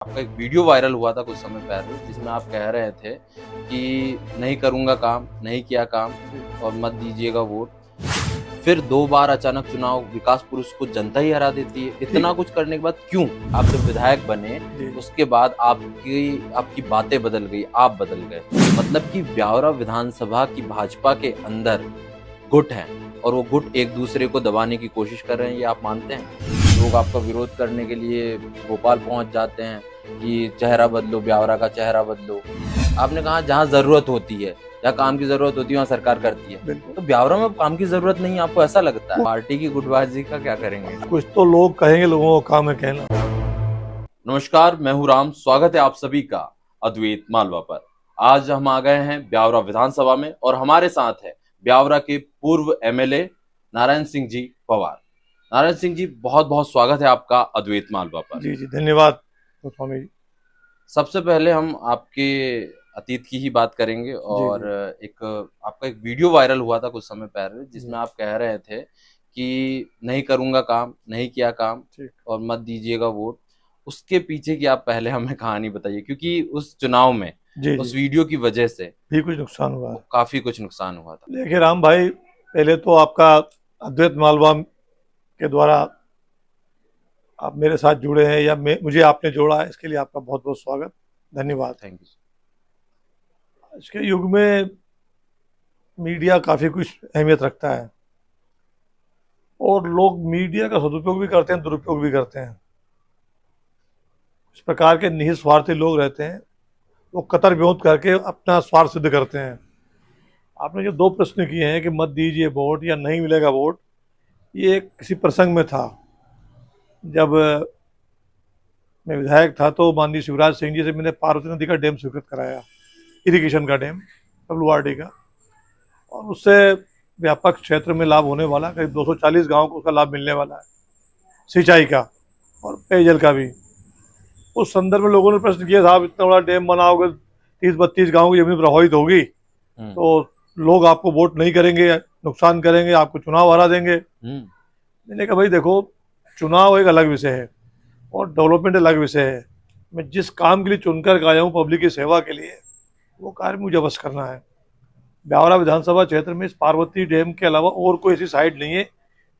आपका एक video viral हुआ था कुछ समय पहले जिसमें आप कह रहे थे कि नहीं करूंगा काम, नहीं किया काम और मत दीजिएगा वोट। फिर 2 बार अचानक चुनाव विकास पुरुष को जनता ही हरा देती है। इतना कुछ करने के बाद क्यों आप जब विधायक बने उसके बाद आपकी आपकी बातें बदल गई, आप बदल गए। मतलब कि ब्यावरा विधानसभा की भाजपा के अंदर गुट है और वो गुट एक दूसरे को दबाने की कोशिश कर रहे हैं, ये आप मानते हैं? लोग आपका विरोध करने के लिए भोपाल पहुंच जाते हैं कि चेहरा बदलो, ब्यावरा का चेहरा बदलो। आपने कहा जहाँ जरूरत होती है, जहाँ काम की जरूरत होती है वहाँ सरकार करती है, तो ब्यावरा में काम की जरूरत नहीं है, आपको ऐसा लगता है? पार्टी की गुटबाजी का क्या करेंगे? कुछ तो लोग कहेंगे, लोगों का काम है कहना। नमस्कार, मैं हूं राम। स्वागत है आप सभी का अद्वैत मालवा पर। आज हम आ गए हैं ब्यावरा विधानसभा में और हमारे साथ है ब्यावरा के पूर्व एमएलए नारायण सिंह जी पवार। नारायण सिंह जी, बहुत बहुत स्वागत है आपका अद्वैत मालवा पर। जी जी, धन्यवाद स्वामी जी। सबसे पहले हम आपके अतीत की ही बात करेंगे और एक आपका एक वीडियो वायरल हुआ था कुछ समय पहले जिसमें आप कह रहे थे कि नहीं करूंगा काम, नहीं किया काम और मत दीजिएगा वोट। उसके पीछे की आप पहले हमें कहानी बताइए, क्योंकि उस चुनाव में उस वीडियो की वजह से भी कुछ नुकसान हुआ, काफी कुछ नुकसान हुआ था। देखिए राम भाई, पहले तो आपका अद्वैत मालवा के द्वारा आप मेरे साथ जुड़े हैं या मुझे आपने जोड़ा है, इसके लिए आपका बहुत बहुत स्वागत, धन्यवाद। Thank you. आज के युग में मीडिया काफ़ी कुछ अहमियत रखता है और लोग मीडिया का सदुपयोग भी करते हैं, दुरुपयोग भी करते हैं। इस प्रकार के निहित स्वार्थी लोग रहते हैं, वो कतर विरोध करके अपना स्वार्थ सिद्ध करते हैं। आपने जो 2 प्रश्न किए हैं कि मत दीजिए वोट या नहीं मिलेगा वोट, ये किसी प्रसंग में था। जब मैं विधायक था तो माननीय शिवराज सिंह जी से मैंने पार्वती नदी का डैम स्वीकृत कराया, इरिगेशन का डैम WRD का, और उससे व्यापक क्षेत्र में लाभ होने वाला, करीब 240 गाँव को उसका लाभ मिलने वाला है, सिंचाई का और पेयजल का भी। उस संदर्भ में लोगों ने प्रश्न किया, साहब इतना बड़ा डैम बनाओगे, 30-32 गाँव की जमीन प्रभावित होगी तो लोग आपको वोट नहीं करेंगे, नुकसान करेंगे, आपको चुनाव हरा देंगे। मैंने कहा भाई देखो, चुनाव एक अलग विषय है और डेवलपमेंट अलग विषय है। मैं जिस काम के लिए चुनकर आया हूँ पब्लिक की सेवा के लिए, वो कार्य मुझे अवश्य करना है। ब्यावरा विधानसभा क्षेत्र में इस पार्वती डैम के अलावा और कोई ऐसी साइट नहीं है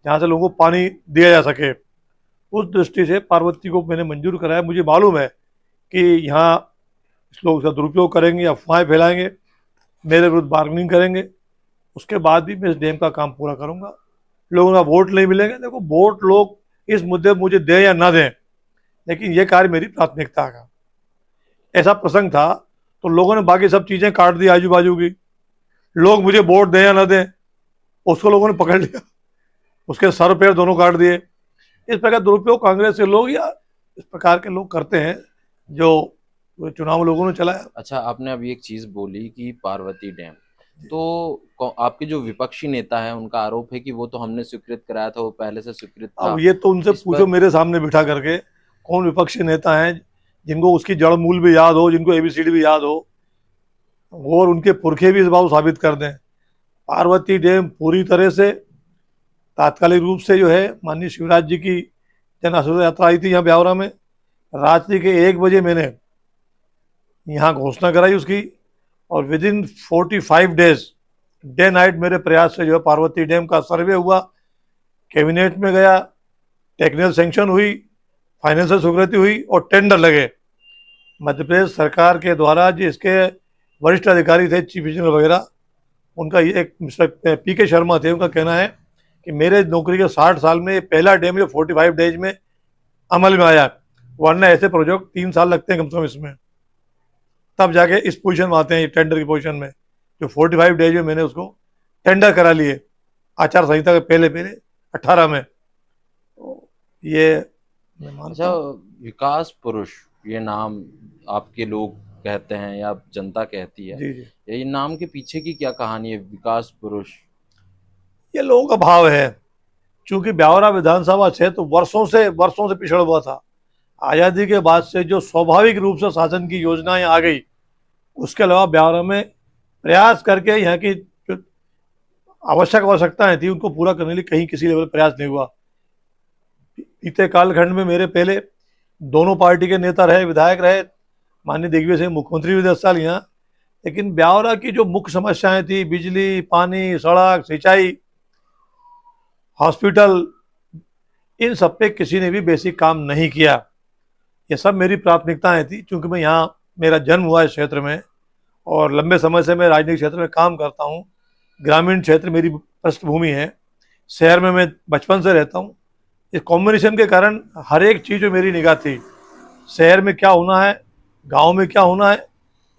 जहाँ से लोगों को पानी दिया जा सके। उस दृष्टि से पार्वती को मैंने मंजूर कराया। मुझे मालूम है कि यहाँ लोग इसका दुरुपयोग करेंगे, अफवाहें फैलाएंगे, मेरे विरुद्ध बार्गेनिंग करेंगे, उसके बाद भी मैं इस डैम का काम पूरा करूँगा। लोगों का वोट नहीं मिलेंगे, देखो वोट लोग इस मुद्दे पर मुझे दें या ना दें, लेकिन ये कार्य मेरी प्राथमिकता का। ऐसा प्रसंग था तो लोगों ने बाकी सब चीज़ें काट दी आजू बाजू की, लोग मुझे वोट दें या ना दें उसको लोगों ने पकड़ लिया, उसके सर पैर दोनों काट दिए। इस प्रकार दुरुपयोग कांग्रेस के लोग या इस प्रकार के लोग करते हैं जो चुनाव लोगों ने चलाया। अच्छा, आपने अभी एक चीज बोली कि पार्वती डैम, तो आपके जो विपक्षी नेता है उनका आरोप है कि वो तो हमने स्वीकृत कराया था, वो पहले से स्वीकृत था। अब ये तो उनसे पूछो मेरे सामने बिठा करके, कौन विपक्षी नेता हैं जिनको उसकी जड़ मूल भी याद हो, जिनको ABCD भी याद हो, और उनके पुरखे भी इस बात साबित कर दें। पार्वती डैम पूरी तरह से तात्कालिक रूप से जो है माननीय शिवराज जी की जन आशीर्वाद यात्रा आई थी यहाँ ब्यावरा में, रात्रि के 1 बजे मैंने यहाँ घोषणा कराई उसकी, और विदिन 45 डेज डे नाइट मेरे प्रयास से जो है पार्वती डैम का सर्वे हुआ, कैबिनेट में गया, टेक्निकल सैंक्शन हुई, फाइनेंशियल स्वीकृति हुई और टेंडर लगे। मध्य प्रदेश सरकार के द्वारा जिसके वरिष्ठ अधिकारी थे, चीफ इंजीनियर वगैरह, उनका ये एक मिस्टर PK शर्मा थे, उनका कहना है कि मेरे नौकरी के 60 साल में ये पहला डैम जो 45 डेज में अमल में आया, वरना ऐसे प्रोजेक्ट 3 साल लगते हैं कम से कम इसमें, तब जाके इस पोजीशन में आते हैं, टेंडर की पोजीशन में। जो 45 डेज में मैंने उसको टेंडर करा लिए, आचार संहिता के पहले 18 में। तो ये मैं मानता हूं। विकास पुरुष ये नाम आपके लोग कहते हैं या जनता कहती है, जी जी, ये नाम के पीछे की क्या कहानी है? विकास पुरुष ये लोगों का भाव है। चूंकि ब्यावरा विधानसभा क्षेत्र वर्षों से पिछड़ा हुआ था। आज़ादी के बाद से जो स्वाभाविक रूप से शासन की योजनाएं आ गई, उसके अलावा ब्यावरा में प्रयास करके यहाँ की जो आवश्यकताएं थी उनको पूरा करने के लिए कहीं किसी लेवल प्रयास नहीं हुआ। बीते कालखंड में मेरे पहले दोनों पार्टी के नेता रहे, विधायक रहे, माननीय दिग्विजय सिंह मुख्यमंत्री भी 10 साल यहाँ। लेकिन ब्यावरा की जो मुख्य समस्याएं थी, बिजली, पानी, सड़क, सिंचाई, हॉस्पिटल, इन सब पे किसी ने भी बेसिक काम नहीं किया। ये सब मेरी प्राथमिकताएं थी, क्योंकि मैं यहाँ, मेरा जन्म हुआ इस क्षेत्र में और लंबे समय से मैं राजनीतिक क्षेत्र में काम करता हूँ। ग्रामीण क्षेत्र मेरी पृष्ठभूमि है, शहर में मैं बचपन से रहता हूँ। इस कॉम्बिनेशन के कारण हर एक चीज़ जो मेरी निगाह थी, शहर में क्या होना है, गांव में क्या होना है,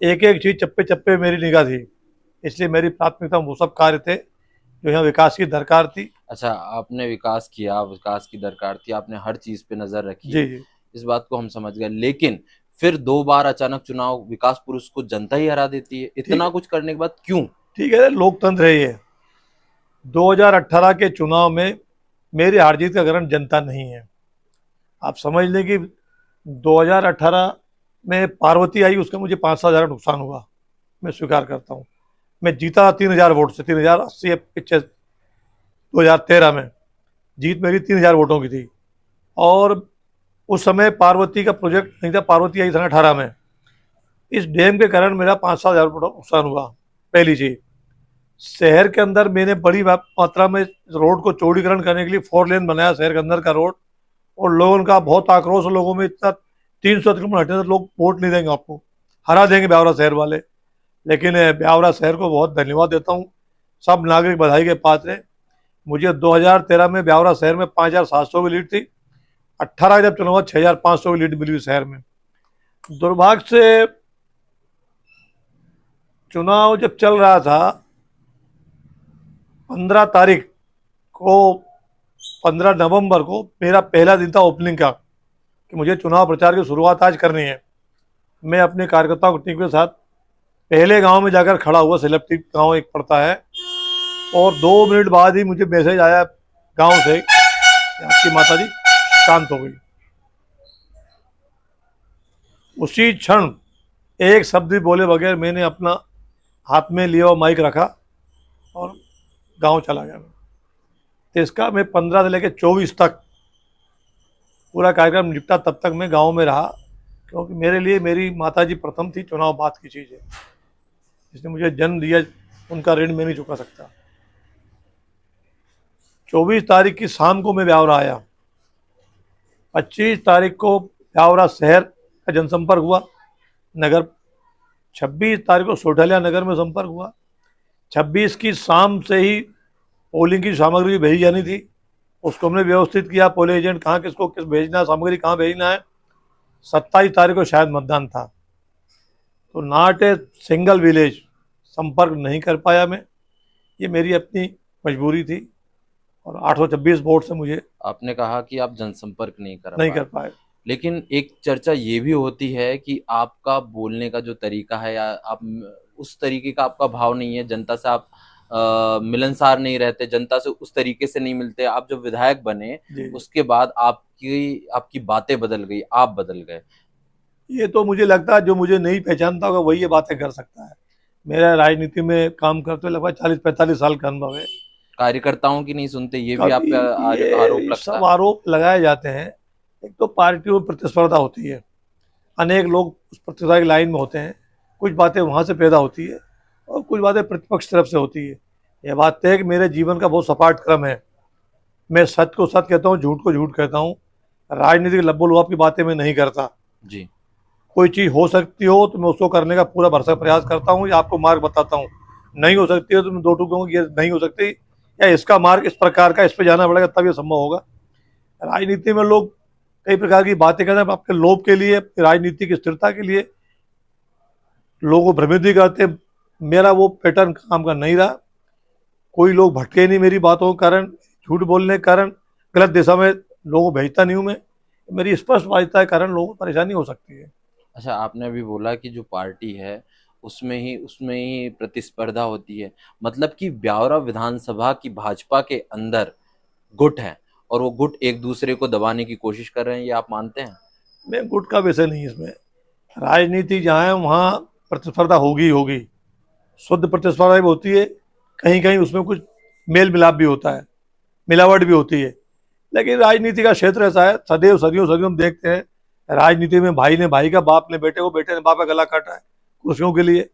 एक एक चीज़ चप्पे चप्पे मेरी निगाह थी। इसलिए मेरी प्राथमिकता वो सब कार्य थे जो यहाँ विकास की दरकार थी। अच्छा, आपने विकास किया, विकास की दरकार थी, आपने हर चीज पे नजर रखी। जी जी। इस बात को हम समझ गए, लेकिन फिर 2 बार अचानक चुनाव, विकास पुरुष को जनता ही हरा देती है। इतना कुछ करने के बाद क्यों? ठीक है, लोकतंत्र है ये। 2018 के चुनाव में मेरी हार जीत का कारण जनता नहीं है। आप समझ लें कि 2018 में पार्वती आई, उसका मुझे 5-7 हज़ार नुकसान हुआ, मैं स्वीकार करता हूँ। मैं जीता 3,000 वोट से, 3,080 पिछले 2013 में जीत मेरी 3,000 वोटों की थी। और उस समय पार्वती का प्रोजेक्ट नहीं था, पार्वती आई सन 18 में। इस डैम के कारण मेरा 5-7 हज़ार वोटों का नुकसान हुआ। पहली चीज, शहर के अंदर मैंने बड़ी मात्रा में रोड को चौड़ीकरण करने के लिए 4 लेन बनाया शहर के अंदर का रोड, और लोगों का बहुत आक्रोश, लोगों में इतना 300 किलोमीटर हटने से लोग वोट नहीं देंगे, आपको हरा देंगे ब्यावरा शहर वाले। लेकिन ब्यावरा शहर को बहुत धन्यवाद देता हूँ, सब नागरिक बधाई के पात्र हैं। मुझे 2013 में ब्यावरा शहर में 5,700 की लीड थी, 18 जब चुनाव 6,500 की लीड मिली शहर में। दुर्भाग्य से चुनाव जब चल रहा था, 15 तारीख को, 15 नवंबर को मेरा पहला दिन था ओपनिंग का, कि मुझे चुनाव प्रचार की शुरुआत आज करनी है। मैं अपने कार्यकर्ताओं की टीम के साथ पहले गांव में जाकर खड़ा हुआ, सेलेक्टिव गांव एक पड़ता है, और 2 मिनट बाद ही मुझे मैसेज आया गांव से कि आपकी माता जी शांत हो गई। उसी क्षण एक शब्द भी बोले बगैर मैंने अपना हाथ में लिया हुआ माइक रखा और गांव चला गया। तो इसका मैं 15 से लेकर 24 तक पूरा कार्यक्रम निपटा, तब तक मैं गांव में रहा, क्योंकि मेरे लिए मेरी माता जी प्रथम थी, चुनाव बाद की चीज़ है। जिसने मुझे जन्म दिया, उनका ऋण मैं नहीं चुका सकता। 24 तारीख की शाम को मैं ब्यावरा आया। 25 तारीख को ब्यावरा शहर का जनसंपर्क हुआ, नगर 26 तारीख को सोठलिया नगर में संपर्क हुआ। 26 की शाम से ही पोलिंग की सामग्री भेजी जानी थी, उसको हमने व्यवस्थित किया, पोलिंग एजेंट कहाँ किसको किस भेजना है, सामग्री कहाँ भेजना है। 27 तारीख को शायद मतदान था, तो नॉट ए सिंगल विलेज संपर्क नहीं कर पाया मैं। ये मेरी अपनी मजबूरी थी, और 826 वोट से मुझे आपने कहा कि आप जनसंपर्क नहीं कर पाए। लेकिन एक चर्चा ये भी होती है कि आपका बोलने का जो तरीका है, या आप उस तरीके का आपका भाव नहीं है, जनता से आप मिलनसार नहीं रहते, जनता से उस तरीके से नहीं मिलते। आप जब विधायक बने उसके बाद आपकी बातें बदल गई, आप बदल गए। ये तो मुझे लगता है जो मुझे नहीं पहचानता होगा वही ये बातें कर सकता है। मेरा राजनीति में काम करते हुए लगभग 40-45 साल का अनुभव है। कार्यकर्ताओं की नहीं सुनते, ये भी आप पे आरोप लगता सब आरोप लगाए जाते हैं। एक तो पार्टियों में प्रतिस्पर्धा होती है, अनेक लोग उस प्रतिस्पर्धा की लाइन में होते हैं, कुछ बातें वहाँ से पैदा होती है और कुछ बातें प्रतिपक्ष तरफ से होती है। यह बात तय है कि मेरे जीवन का बहुत सपाट क्रम है। मैं सत्य को सत्य कहता हूँ, झूठ को झूठ कहता हूँ। राजनीतिक लब्बो लुआब की बातें मैं नहीं करता जी। कोई चीज़ हो सकती हो तो मैं उसको करने का पूरा भरसक प्रयास करता हूँ, या आपको मार्ग बताता हूँ। नहीं हो सकती है तो मैं 2 टूकों ये नहीं हो सकती, या इसका मार्ग इस प्रकार का, इस पर जाना पड़ेगा तब ये संभव होगा। राजनीति में लोग कई प्रकार की बातें करते हैं, आपके लोभ के लिए, राजनीतिक स्थिरता के लिए लोगों को भ्रमित भी करते हैं। मेरा वो पैटर्न काम का नहीं रहा। कोई लोग भटके नहीं मेरी बातों के कारण, झूठ बोलने के कारण, गलत दिशा में लोगों को भेजता नहीं हूँ मैं। मेरी स्पष्ट वाचिता के कारण लोगों को परेशानी हो सकती है। अच्छा, आपने अभी बोला कि जो पार्टी है उसमें ही प्रतिस्पर्धा होती है, मतलब कि ब्यावरा विधानसभा की भाजपा के अंदर गुट है और वो गुट एक दूसरे को दबाने की कोशिश कर रहे हैं, ये आप मानते हैं? मैं गुट का विषय नहीं, इसमें राजनीति जहाँ है वहाँ प्रतिस्पर्धा होगी होगी, शुद्ध प्रतिस्पर्धा भी होती है, कहीं कहीं उसमें कुछ मेल मिलाप भी होता है, मिलावट भी होती है। लेकिन राजनीति का क्षेत्र ऐसा है, सदैव सदियों सदियों हम देखते हैं राजनीति में भाई ने भाई का, बाप ने बेटे को, बेटे ने बाप का गला काटा है कुर्सियों के लिए,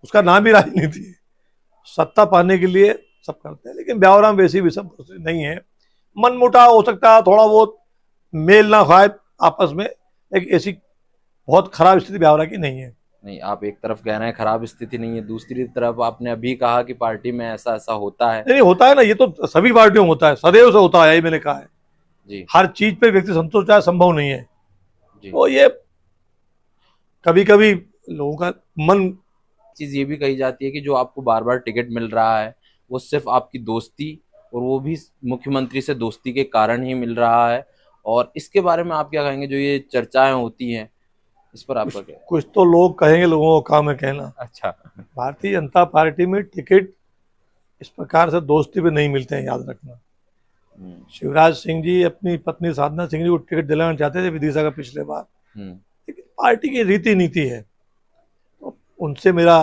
उसका नाम ही राजनीति है। सत्ता पाने के लिए सब करते हैं, लेकिन ब्यावरा में वैसी भी सब नहीं है। मनमुटाव हो सकता है, थोड़ा बहुत मेल ना खाए आपस में, एक ऐसी बहुत खराब स्थिति ब्यावरा की नहीं है। नहीं, आप एक तरफ कह रहे हैं खराब स्थिति नहीं है, दूसरी तरफ आपने अभी कहा कि पार्टी में ऐसा ऐसा होता है। नहीं होता है ना, ये तो सभी पार्टियों में होता है, सदैव से होता है, यही मैंने कहा है। जी हर चीज पे व्यक्ति संतोष चाहे संभव नहीं है, जी। तो ये कभी कभी लोगों का मन। चीज ये भी कही जाती है कि जो आपको बार बार टिकट मिल रहा है वो सिर्फ आपकी दोस्ती, और वो भी मुख्यमंत्री से दोस्ती के कारण ही मिल रहा है। और इसके बारे में आप क्या कहेंगे, जो ये चर्चाएं होती हैं, इस पर आपका क्या? कुछ तो लोग कहेंगे, लोगों का काम है कहना। अच्छा। भारतीय जनता पार्टी में टिकट इस प्रकार से दोस्ती पे नहीं मिलते हैं, याद रखना। शिवराज सिंह जी अपनी पत्नी साधना सिंह जी को टिकट दिलाना चाहते थे विदिशा का पिछले बार, लेकिन पार्टी की रीति नीति है, तो उनसे मेरा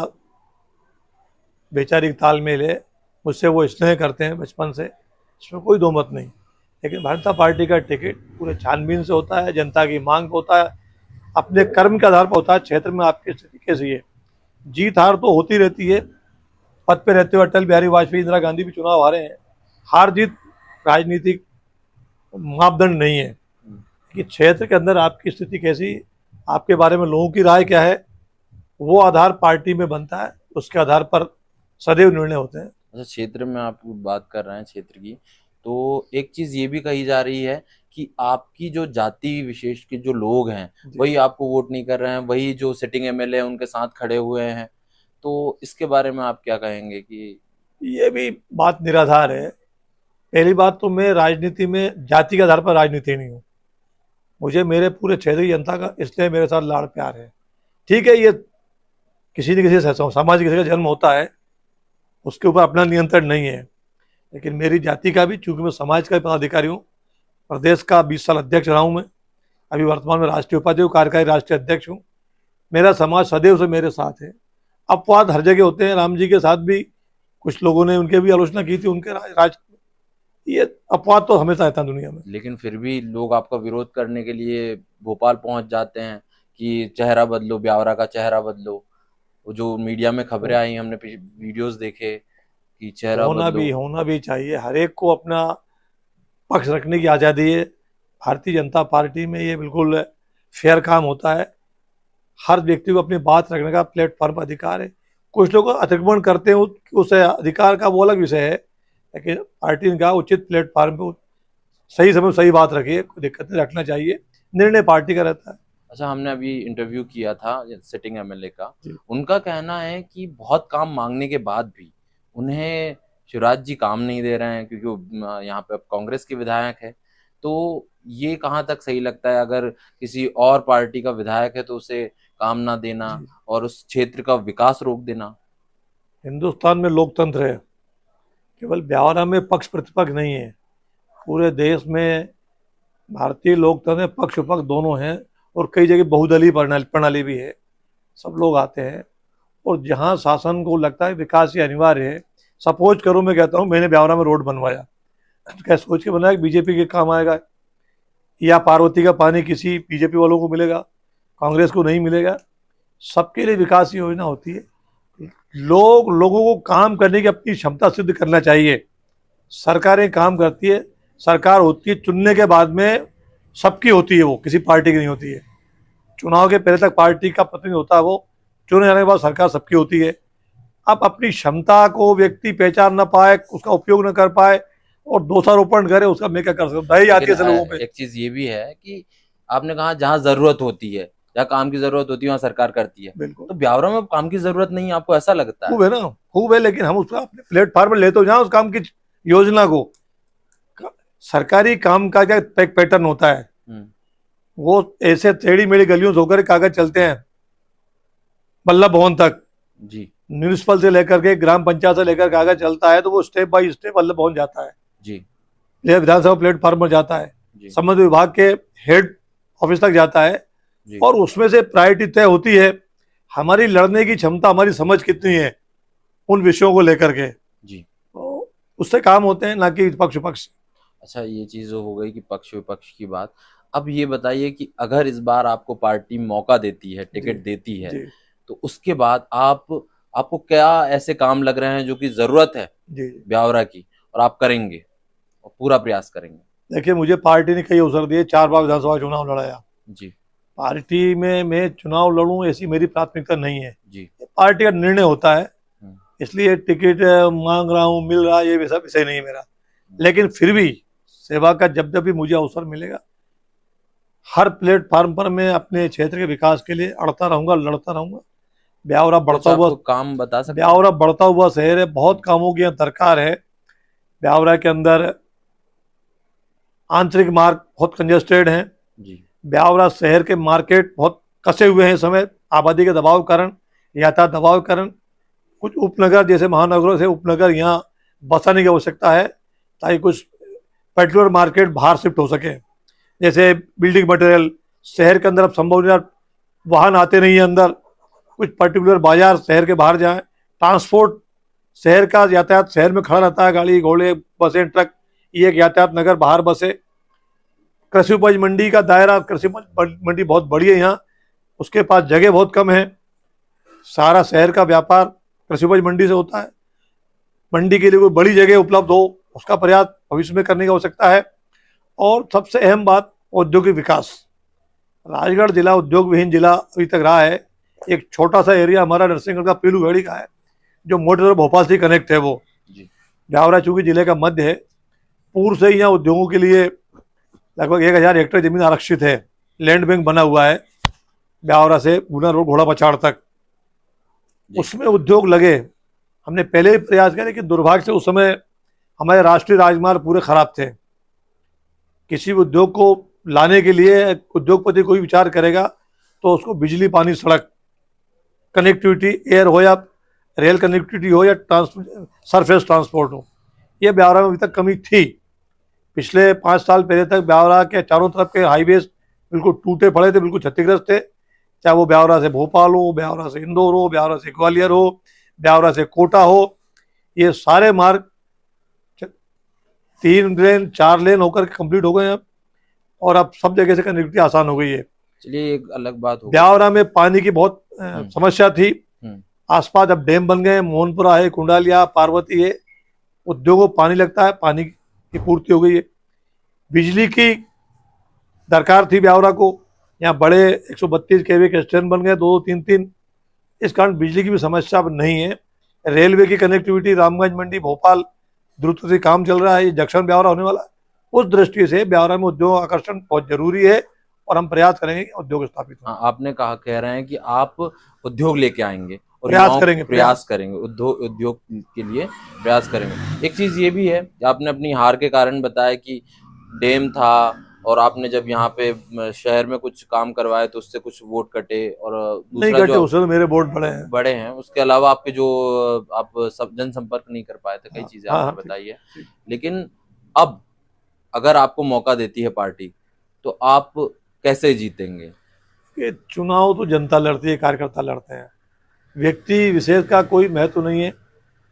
वैचारिक तालमेल है, मुझसे वो स्नेह करते हैं बचपन से, इसमें कोई दो मत नहीं। लेकिन भारतीय जनता पार्टी का टिकट पूरे छानबीन से होता है, जनता की मांग पर होता है, अपने कर्म के आधार पर होता है, क्षेत्र में आपकी स्थिति कैसी है। जीत हार तो होती रहती है, पद पे रहते हुए अटल बिहारी वाजपेयी, इंदिरा गांधी भी चुनाव हारे हैं। हार जीत राजनीतिक मापदंड नहीं है कि क्षेत्र के अंदर आपकी स्थिति कैसी, आपके बारे में लोगों की राय क्या है, वो आधार पार्टी में बनता है, उसके आधार पर सदैव निर्णय होते हैं। अच्छा, क्षेत्र में आप बात कर रहे हैं क्षेत्र की, तो एक चीज ये भी कही जा रही है कि आपकी जो जाति विशेष के जो लोग हैं वही आपको वोट नहीं कर रहे हैं, वही जो सिटिंग एमएलए उनके साथ खड़े हुए हैं, तो इसके बारे में आप क्या कहेंगे? कि ये भी बात निराधार है। पहली बात तो मैं राजनीति में जाति के आधार पर राजनीति नहीं हूँ, मुझे मेरे पूरे क्षेत्र की जनता का इसलिए मेरे साथ लाड़ प्यार है। ठीक है, ये किसी न किसी समाज किसी का जन्म होता है, उसके ऊपर अपना नियंत्रण नहीं है, लेकिन मेरी जाति का भी, चूंकि मैं समाज का पदाधिकारी हूँ, प्रदेश का 20 साल अध्यक्ष रहा हूँ मैं, अभी वर्तमान में राष्ट्रीय उपाध्यक्ष, कार्यकारी राष्ट्रीय अध्यक्ष हूँ। मेरा समाज सदैव से मेरे साथ है। अपवाद हर जगह होते हैं, राम जी के साथ भी कुछ लोगों ने उनके भी आलोचना की थी, उनके राज, ये अपवाद तो हमेशा रहता है दुनिया में। लेकिन फिर भी लोग आपका विरोध करने के लिए भोपाल पहुंच जाते हैं कि चेहरा बदलो, ब्यावरा का चेहरा बदलो। वो जो मीडिया में खबरें आई, हमने वीडियोस देखे कि चेहरा होना भी चाहिए। हर एक को अपना पक्ष रखने की आज़ादी है। भारतीय जनता पार्टी में ये बिल्कुल फेयर काम होता है, हर व्यक्ति को अपनी बात रखने का प्लेटफॉर्म पर अधिकार है। कुछ लोग अतिक्रमण करते हैं उस अधिकार का, वो अलग विषय है, लेकिन पार्टी ने कहा उचित प्लेटफॉर्म पे सही समय सही बात रखिए, कोई दिक्कत नहीं, रखना चाहिए, निर्णय पार्टी का रहता है। अच्छा, हमने अभी इंटरव्यू किया था सिटिंग एमएलए का, उनका कहना है कि बहुत काम मांगने के बाद भी उन्हें शिवराज जी काम नहीं दे रहे हैं, क्योंकि यहाँ पे कांग्रेस के विधायक है। तो ये कहाँ तक सही लगता है? अगर किसी और पार्टी का विधायक है तो उसे काम ना देना और उस क्षेत्र का विकास रोक देना। हिंदुस्तान में लोकतंत्र है, केवल ब्यावरा में पक्ष प्रतिपक्ष नहीं है, पूरे देश में भारतीय लोकतंत्र में पक्ष विपक्ष दोनों हैं, और कई जगह बहुदलीय प्रणाली भी है। सब लोग आते हैं, और जहां शासन को लगता है विकास ये अनिवार्य है, सपोज करो मैं कहता हूं मैंने ब्यावरा में रोड बनवाया, तो क्या सोच के बनाया कि बीजेपी के काम आएगा, या पार्वती का पानी किसी बीजेपी वालों को मिलेगा, कांग्रेस को नहीं मिलेगा? सबके लिए विकास की योजना होती है। लोगों को काम करने की अपनी क्षमता सिद्ध करना चाहिए। सरकारें काम करती है, सरकार होती है चुनने के बाद में, सबकी होती है, वो किसी पार्टी की नहीं होती है। चुनाव के पहले तक पार्टी का प्रतिनिधि होता है, वो चुने जाने के बाद सरकार सबकी होती है। अब अपनी क्षमता को व्यक्ति पहचान ना पाए, उसका उपयोग न कर पाए और दोषारोपण करे, उसका मैं क्या कर सकता हूँ? दही आती है लोगों पे। एक चीज ये भी है कि आपने कहा जहाँ जरूरत होती है, जहाँ काम की जरूरत होती है वहाँ सरकार करती है। बिल्कुल। तो ब्यावरा में काम की जरूरत नहीं है, आपको ऐसा लगता है? खूब है ना, खूब है, लेकिन हम उसका अपने प्लेटफॉर्म पर लेते हो जहाँ उस काम की योजना को। सरकारी काम का क्या पैटर्न होता है, वो ऐसे टेढ़ी मेढ़ी गलियों से होकर कागज चलते हैं बल्लभ भवन तक जी, म्यूनिसिपल से लेकर के ग्राम पंचायत से लेकर कागज चलता है, तो वो स्टेप बाय स्टेप बल्लभ भवन जाता है जी, विधानसभा प्लेटफॉर्म पर जाता है, संबंधित विभाग के हेड ऑफिस तक जाता है, और उसमें से प्रायोरिटी तय होती है। हमारी लड़ने की क्षमता, हमारी समझ कितनी है उन विषयों को लेकर के जी, तो उससे काम होते हैं, ना कि पक्ष विपक्ष। अच्छा, ये चीज हो गई कि पक्ष विपक्ष की बात। अब ये बताइए कि अगर इस बार आपको पार्टी मौका देती है, टिकट जी देती है, जी तो उसके बाद आपको क्या ऐसे काम लग रहे हैं जो कि जरूरत है जी। ब्यावरा की, और आप करेंगे और पूरा प्रयास करेंगे? देखिए, मुझे पार्टी ने कई अवसर दिए, 4 बार विधानसभा चुनाव लड़ाया। जी पार्टी में मैं चुनाव लड़ूं ऐसी मेरी प्राथमिकता नहीं है। जी। पार्टी का निर्णय होता है, हम्म, इसलिए टिकट मांग रहा हूं, मिल रहा है, ये वैसा विषय नहीं है मेरा। लेकिन फिर भी सेवा का जब जब भी मुझे अवसर मिलेगा, हर प्लेटफार्म पर मैं अपने क्षेत्र के विकास के लिए अड़ता रहूंगा, लड़ता रहूंगा। ब्यावरा बढ़ता कुछ हुआ आपको काम बता सकते हैं? ब्यावरा बढ़ता हुआ शहर है, बहुत कामों की यहाँ दरकार है। ब्यावरा के अंदर आंतरिक मार्ग बहुत कंजेस्टेड हैं। जी ब्यावरा शहर के मार्केट बहुत कसे हुए हैं इस समय, आबादी के दबाव के कारण, यातायात दबाव के कारण। कुछ उपनगर जैसे महानगरों से उपनगर यहाँ बसाने की आवश्यकता है, ताकि कुछ पेट्रोल मार्केट बाहर शिफ्ट हो सके। जैसे बिल्डिंग मटेरियल शहर के अंदर अब संभव नहीं, वाहन आते नहीं है अंदर, कुछ पर्टिकुलर बाजार शहर के बाहर जाए। ट्रांसपोर्ट शहर का यातायात शहर में खड़ा रहता है, गाड़ी घोड़े बसें ट्रक, ये एक यातायात नगर, बाहर बसे। कृषि उपज मंडी का दायरा, कृषि उपज मंडी बहुत बड़ी है यहाँ, उसके पास जगह बहुत कम है। सारा शहर का व्यापार कृषि उपज मंडी से होता है। मंडी के लिए कोई बड़ी जगह उपलब्ध हो, उसका प्रयास भविष्य में करने की आवश्यकता है। और सबसे अहम बात, औद्योगिक विकास। राजगढ़ जिला उद्योग विहीन जिला अभी तक रहा है। एक छोटा सा एरिया हमारा नरसिंहगढ़ का पीलूगढ़ी का है, जो मोटर भोपाल से कनेक्ट है। वो जी। ब्यावरा चूंकि जिले का मध्य है, पूर्व से ही यहाँ उद्योगों के लिए लगभग 1000 हेक्टेयर जमीन आरक्षित है। लैंड बैंक बना हुआ है ब्यावरा से गुना रोड घोड़ा पछाड़ तक, उसमें उद्योग लगे। हमने पहले ही प्रयास किया, लेकिन दुर्भाग्य से उस समय हमारे राष्ट्रीय राजमार्ग पूरे खराब थे। किसी भी उद्योग को लाने के लिए उद्योगपति कोई विचार करेगा तो उसको बिजली पानी सड़क कनेक्टिविटी, एयर हो या रेल कनेक्टिविटी हो या सरफेस ट्रांसपोर्ट हो, ये ब्यावरा में अभी तक कमी थी। पिछले 5 साल पहले तक ब्यावरा के चारों तरफ के हाईवेज बिल्कुल टूटे पड़े थे, बिल्कुल क्षतिग्रस्त थे। चाहे वो ब्यावरा से भोपाल हो, ब्यावरा से इंदौर हो, ब्यावरा से ग्वालियर हो, ब्यावरा से कोटा हो, ये सारे मार्ग 3 लेन 4 लेन होकर कंप्लीट हो गए हैं। और अब सब जगह से कनेक्टिविटी आसान हो गई है। चलिए, एक अलग बात हो गई। ब्यावरा में पानी की बहुत समस्या थी। हम्म। आसपास अब डैम बन गए, मोहनपुरा है, कुंडालिया, पार्वती है, उद्योगों को पानी लगता है, पानी की पूर्ति हो गई है। बिजली की दरकार थी ब्यावरा को, यहाँ बड़े 132 केवी के स्टेशन बन गए, 2 3 3, इस कारण बिजली की भी समस्या अब नहीं है। रेलवे की कनेक्टिविटी रामगंज मंडी भोपाल द्रुत से काम चल रहा है, ये जंक्शन ब्यावरा होने वाला है। उस दृष्टि से ब्यावरा में उद्योग आकर्षण बहुत जरूरी है, और हम प्रयास करेंगे कि उद्योग स्थापित हो। हाँ, आपने कहा, कह रहे हैं कि आप उद्योग लेके आएंगे और प्रयास युवाओं करेंगे, प्रयास करेंगे, उद्योग के लिए प्रयास करेंगे। एक चीज ये भी है, आपने अपनी हार के कारण बताया कि डैम था, और आपने जब यहाँ पे शहर में कुछ काम करवाए तो उससे कुछ वोट कटे, और नहीं दूसरा कटे, जो उससे तो मेरे वोट बड़े हैं। उसके अलावा आपके जो आप सब जनसंपर्क नहीं कर पाए थे, कई हाँ, चीजें हाँ, आपने हाँ, बताई है। ठीक। लेकिन अब अगर आपको मौका देती है पार्टी, तो आप कैसे जीतेंगे? कि चुनाव तो जनता लड़ती है, कार्यकर्ता लड़ते हैं, व्यक्ति विशेष का कोई महत्व नहीं है।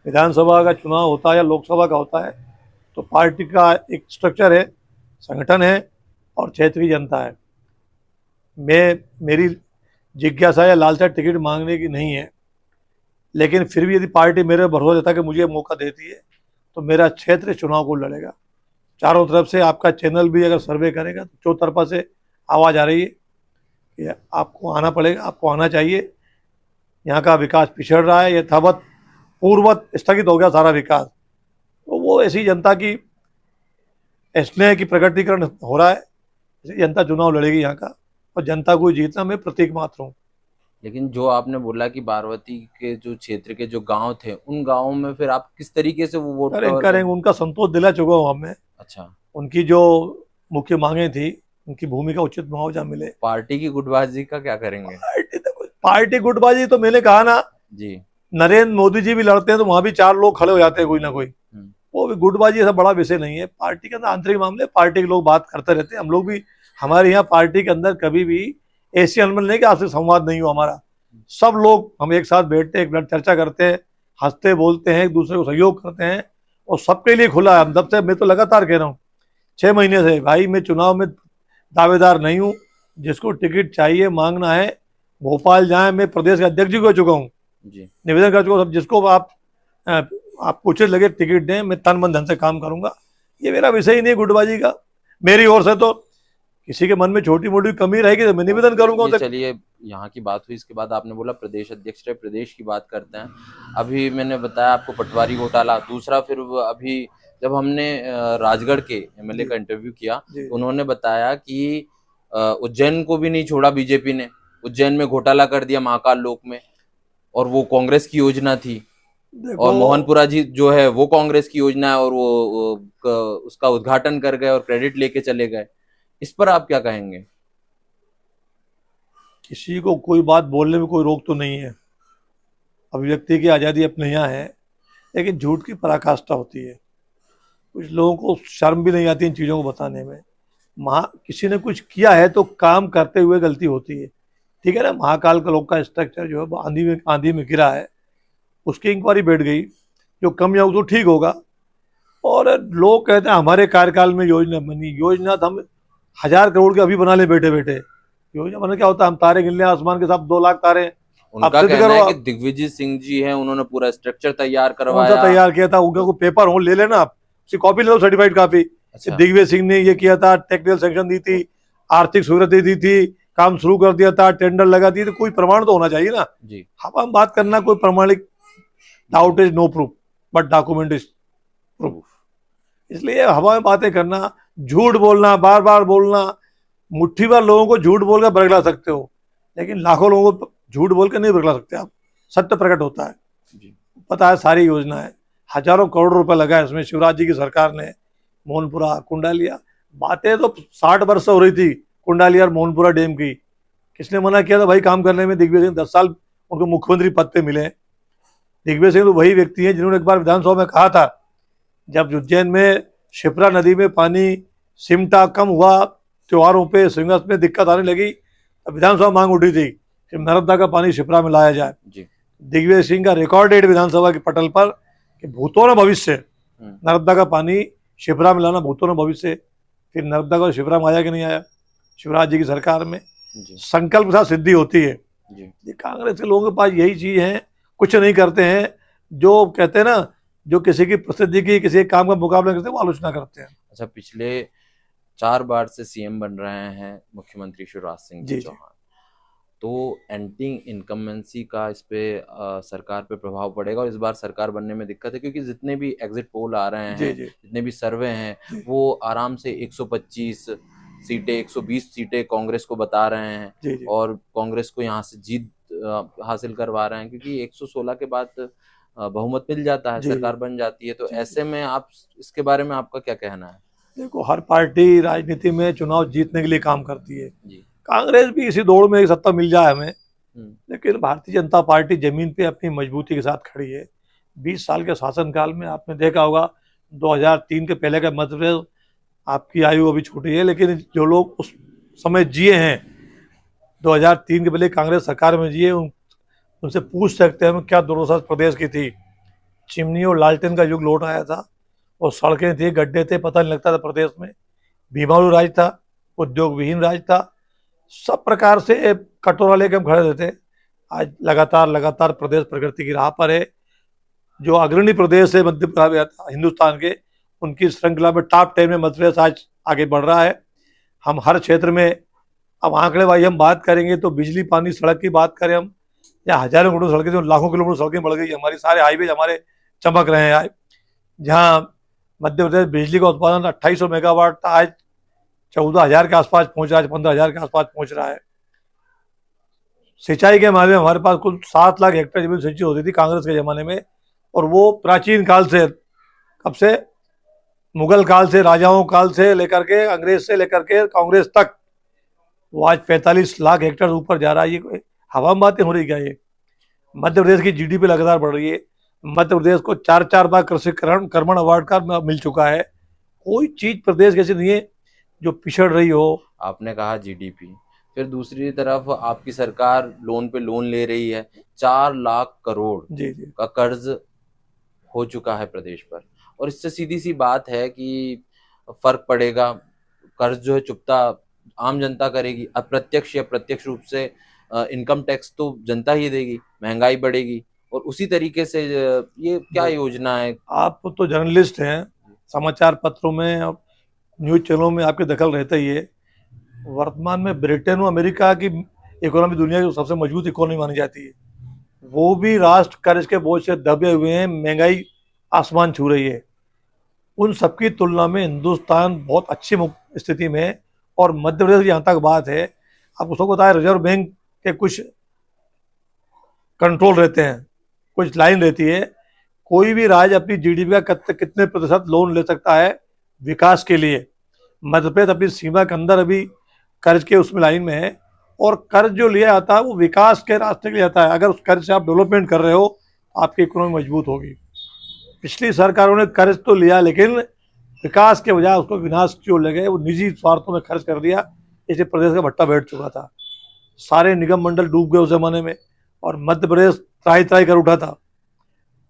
विधानसभा का चुनाव होता है या लोकसभा का होता है, तो पार्टी का एक स्ट्रक्चर है, संगठन है, और क्षेत्र की जनता है। मेरी जिज्ञासा या लालसा टिकट मांगने की नहीं है, लेकिन फिर भी यदि पार्टी मेरे भरोसा देता है कि मुझे मौका देती है, तो मेरा क्षेत्र चुनाव को लड़ेगा। चारों तरफ से आपका चैनल भी अगर सर्वे करेगा तो चौतरफा से आवाज़ आ रही है कि आपको आना पड़ेगा, आपको आना चाहिए। यहाँ का विकास पिछड़ रहा है, यथावत पूर्ववत स्थगित हो गया सारा विकास। तो वो ऐसी जनता की स्नेह की प्रकटीकरण हो रहा है, इसलिए जनता चुनाव लड़ेगी यहाँ का, और जनता को जीतना मैं प्रतीक मात्र हूँ। लेकिन जो आपने बोला कि बारवती के जो क्षेत्र के जो गांव थे, उन गांवों में फिर आप किस तरीके से वो वोट करेंगे, उनका संतोष दिला चुका हूँ हमें। अच्छा, उनकी जो मुख्य मांगे थी, उनकी भूमि का उचित मुआवजा मिले। पार्टी की गुटबाजी का क्या करेंगे? पार्टी गुटबाजी तो मैंने कहा ना जी, नरेंद्र मोदी जी भी लड़ते हैं तो वहां भी 4 लोग खड़े हो जाते हैं कोई ना कोई। वो भी गुटबाजी ऐसा बड़ा विषय नहीं है। पार्टी के अंदर आंतरिक मामले, पार्टी के लोग बात करते रहते हैं। हम लोग भी, हमारे यहाँ पार्टी के अंदर कभी भी ऐसी अनबन नहीं कि आपसे संवाद नहीं हो हमारा। सब लोग हम एक साथ बैठते हैं, एक मिनट चर्चा करते हैं, हंसते बोलते हैं, एक दूसरे को सहयोग करते हैं, और सबके लिए खुला है। हम तब से, मैं तो लगातार कह रहा हूँ 6 महीने से, भाई मैं चुनाव में दावेदार नहीं हूँ। जिसको टिकट चाहिए मांगना है भोपाल जाए। मैं प्रदेश के अध्यक्ष जी को कह चुका हूँ, जी निवेदन कर चुका हूँ, जिसको आपको उचित लगे टिकट दें, मैं तन मन धन से काम करूंगा। ये मेरा विषय ही नहीं गुटबाजी का। मेरी ओर से तो किसी के मन में छोटी मोटी कमी रहेगी तो मैं निवेदन करूंगा ये उसे। चलिए, यहाँ की बात हुई, इसके बाद आपने बोला प्रदेश अध्यक्ष रहे, प्रदेश की बात करते हैं। अभी मैंने बताया आपको पटवारी घोटाला, दूसरा फिर अभी जब हमने राजगढ़ के एमएलए का इंटरव्यू किया जी। तो उन्होंने बताया कि उज्जैन को भी नहीं छोड़ा बीजेपी ने, उज्जैन में घोटाला कर दिया महाकाल लोक में, और वो कांग्रेस की योजना थी। और मोहनपुरा जी जो है वो कांग्रेस की योजना है, और वो उसका उद्घाटन कर गए और क्रेडिट लेके चले गए। इस पर आप क्या कहेंगे? किसी को कोई बात बोलने में कोई रोक तो नहीं है, अभिव्यक्ति की आज़ादी अपने यहाँ है, लेकिन झूठ की पराकाष्ठा होती है। कुछ लोगों को शर्म भी नहीं आती इन चीज़ों को बताने में। किसी ने कुछ किया है तो काम करते हुए गलती होती है, ठीक है ना। महाकाल का लोक का स्ट्रक्चर जो है वो आंधी में गिरा है, उसकी इंक्वायरी बैठ गई, जो कम या तो ठीक होगा। और लोग कहते हैं हमारे कार्यकाल में योजना बनी। योजना तो हम 1000 करोड़ के अभी बना ले बैठे बैठे। योजना बना क्या होता है? हम तारे गिन ले आसमान के साथ, 2 लाख तारे। उनका कहना है कि दिग्विजय सिंह जी हैं, उन्होंने पूरा स्ट्रक्चर तैयार करवाया। कौन सा तैयार किया था? उनका कोई पेपर हो ले लेना आप, उसकी कॉपी ले लो, सर्टिफाइड कॉपी। अच्छा। दिग्विजय सिंह ने ये किया था, टेक्निकल सैंक्शन दी थी, आर्थिक सहूलत दी थी, काम शुरू कर दिया था, टेंडर लगा दिए, तो कोई प्रमाण तो होना चाहिए ना जी। हम बात करना कोई प्रमाणिक, doubt is no proof but document is proof. इसलिए हवा में बातें करना, झूठ बोलना, बार बार बोलना, मुट्ठी भर लोगों को झूठ बोलकर बरगला सकते हो, लेकिन लाखों लोगों को झूठ बोलकर नहीं बरगला सकते आप। सत्य प्रकट होता है। जी। पता है सारी योजना है, हजारों करोड़ रुपए लगा है इसमें, शिवराज जी की सरकार ने। मोहनपुरा, कुंडालिया, बातें तो 60 वर्ष से हो रही थी कुंडालिया और मोहनपुरा डैम की। किसने मना किया था भाई काम करने में? दिग्विजय सिंह 10 साल उनको मुख्यमंत्री पद पे मिले। दिग्विजय सिंह तो वही व्यक्ति हैं जिन्होंने एक बार विधानसभा में कहा था, जब उज्जैन में शिप्रा नदी में पानी सिमटा कम हुआ, त्योहारों पे श्रृंगार में दिक्कत आने लगी, तब विधानसभा मांग उठी थी कि नर्मदा का पानी शिप्रा में लाया जाए। दिग्विजय सिंह का रिकॉर्डेड विधानसभा के पटल पर कि भूतों न भविष्य नर्मदा का पानी शिप्रा में लाना, भूतों न भविष्य। फिर नर्मदा का शिप्रा में आया कि नहीं आया? शिवराज जी की सरकार में संकल्प के साथ सिद्धि होती है। ये कांग्रेस के लोगों के पास यही चीज है, कुछ नहीं करते हैं। जो कहते हैं ना, जो किसी की प्रसिद्धि की, किसी काम का मुकाबला करते हैं, वो आलोचना करते हैं। अच्छा, पिछले 4 बार से सीएम बन रहे हैं मुख्यमंत्री शिवराज सिंह चौहान, तो एंटी इनकम्बेंसी का इस पे सरकार पे प्रभाव पड़ेगा? और इस बार सरकार बनने में दिक्कत है क्योंकि जितने भी एग्जिट पोल आ रहे हैं, जितने भी सर्वे हैं, वो आराम से 125 सीटें, 120 सीटें कांग्रेस को बता रहे हैं, और कांग्रेस को यहाँ से जीत हासिल करवा रहे हैं, क्योंकि 116 के बाद बहुमत मिल जाता है, सरकार बन जाती है। तो ऐसे में आप इसके बारे में आपका क्या कहना है? देखो, हर पार्टी राजनीति में चुनाव जीतने के लिए काम करती है। कांग्रेस भी इसी दौड़ में एक सत्ता मिल जाए हमें, लेकिन भारतीय जनता पार्टी जमीन पे अपनी मजबूती के साथ खड़ी है। 20 साल के शासनकाल में आपने देखा होगा, 2003 के पहले का मध्य प्रदेश, आपकी आयु अभी छोटी है, लेकिन जो लोग उस समय जिए हैं, 2003 के पहले कांग्रेस सरकार में जिए, उनसे पूछ सकते हैं क्या दुर्दशा प्रदेश की थी। चिमनी और लालटेन का युग लौट आया था, और सड़कें थी, गड्ढे थे, पता नहीं लगता था प्रदेश में। बीमारू राज था, उद्योग विहीन राज था, सब प्रकार से कटोरा लेके हम खड़े रहते। आज लगातार प्रदेश प्रगति की राह पर है। जो अग्रणी प्रदेश है मध्य प्रदेश हिंदुस्तान के, उनकी श्रृंखला में टॉप 10 में मध्य प्रदेश आज आगे बढ़ रहा है। हम हर क्षेत्र में, अब आंकड़े भाई हम बात करेंगे तो बिजली, पानी, सड़क की बात करें हम, या हजारों किलोमीटर सड़कें, जो लाखों किलोमीटर सड़कें बढ़ गई हमारी, सारे हाईवे हमारे चमक रहे हैं। जहाँ मध्य प्रदेश बिजली का उत्पादन 2800 मेगावाट था, आज 14,000 के आसपास पहुंच रहा है, 15,000 के आसपास पहुंच रहा है। सिंचाई के मामले में हमारे पास कुल 7 लाख हेक्टेयर जमीन सिंचित होती थी कांग्रेस के जमाने में, और वो प्राचीन काल से, कब से? मुगल काल से, राजाओं काल से लेकर के, अंग्रेज से लेकर के कांग्रेस तक, वो आज 45 लाख हेक्टेयर ऊपर जा रहा है। ये हवा में बातें हो रही क्या? ये मध्य प्रदेश की जीडीपी लगातार बढ़ रही है। मध्य प्रदेश को 4 बार कृषि कर्मण अवार्ड का मिल चुका है। कोई चीज प्रदेश कैसी नहीं है जो पिछड़ रही हो। आपने कहा जीडीपी, फिर दूसरी तरफ आपकी सरकार लोन पे लोन ले रही है, 4 लाख करोड़ का कर्ज हो चुका है प्रदेश पर, और इससे सीधी सी बात है कि फर्क पड़ेगा। कर्ज जो है चुकता आम जनता करेगी, अप्रत्यक्ष या प्रत्यक्ष रूप से इनकम टैक्स तो जनता ही देगी, महंगाई बढ़ेगी। और उसी तरीके से ये क्या योजना है? आप तो जर्नलिस्ट हैं, समाचार पत्रों में और न्यूज चैनलों में आपके दखल रहता ही है। वर्तमान में ब्रिटेन और अमेरिका की इकोनॉमी दुनिया की सबसे मजबूत इकोनॉमी मानी जाती है, वो भी राष्ट्र कर्ज के बोझ से दबे हुए हैं, महंगाई आसमान छू रही है। उन सबकी तुलना में हिंदुस्तान बहुत अच्छी स्थिति में है। और मध्य प्रदेश की जहाँ तक बात है, आपको सबको पता है रिजर्व बैंक के कुछ कंट्रोल रहते हैं, कुछ लाइन रहती है। कोई भी राज्य अपनी जीडीपी का कितने प्रतिशत लोन ले सकता है विकास के लिए। मध्य प्रदेश अपनी सीमा के अंदर अभी कर्ज के उसमें लाइन में है, और कर्ज जो लिया जाता है वो विकास के रास्ते के लिए आता है। अगर उस कर्ज से आप डेवलपमेंट कर रहे हो तो आपकी इकोनॉमी मजबूत होगी। पिछली सरकारों ने कर्ज तो लिया, लेकिन विकास के बजाय उसको विनाश की ओर ले गए, वो निजी स्वार्थों में खर्च कर दिया। इसलिए प्रदेश का भट्टा बैठ चुका था, सारे निगम मंडल डूब गए उस जमाने में, और मध्य प्रदेश त्राही त्राही कर उठा था।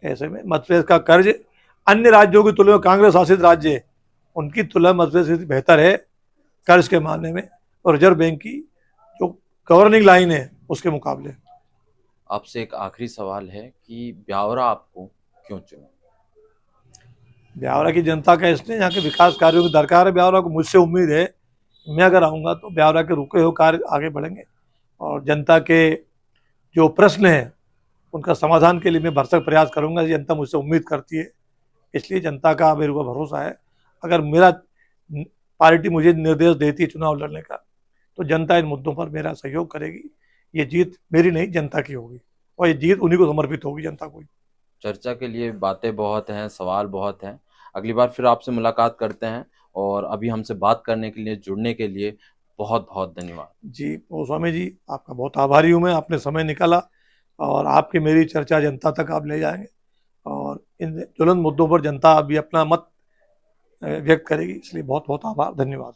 ऐसे में मध्य प्रदेश का कर्ज अन्य राज्यों की तुलना में, कांग्रेस शासित राज्य है उनकी तुलना में मध्य प्रदेश बेहतर है कर्ज के मामले में, और रिजर्व बैंक की जो गवर्निंग लाइन है उसके मुकाबले। आपसे एक आखिरी सवाल है कि ब्यावरा आपको क्यों चुना? ब्यावरा की जनता का इसलिए, यहाँ के विकास कार्यों की दरकार है ब्यावरा को। मुझसे उम्मीद है मैं अगर आऊँगा तो ब्यावरा के रुके हुए कार्य आगे बढ़ेंगे, और जनता के जो प्रश्न हैं उनका समाधान के लिए मैं भरसक प्रयास करूंगा। जनता मुझसे उम्मीद करती है, इसलिए जनता का मेरे ऊपर भरोसा है। अगर मेरा पार्टी मुझे निर्देश देती है चुनाव लड़ने का, तो जनता इन मुद्दों पर मेरा सहयोग करेगी। ये जीत मेरी नहीं, जनता की होगी, और ये जीत उन्हीं को समर्पित होगी, जनता को। चर्चा के लिए बातें बहुत हैं, सवाल बहुत हैं। अगली बार फिर आपसे मुलाकात करते हैं, और अभी हमसे बात करने के लिए, जुड़ने के लिए बहुत बहुत धन्यवाद। जी गोस्वामी जी, आपका बहुत आभारी हूँ मैं, आपने समय निकाला, और आपकी मेरी चर्चा जनता तक आप ले जाएंगे, और इन ज्वलंत मुद्दों पर जनता अभी अपना मत व्यक्त करेगी। इसलिए बहुत बहुत आभार, धन्यवाद।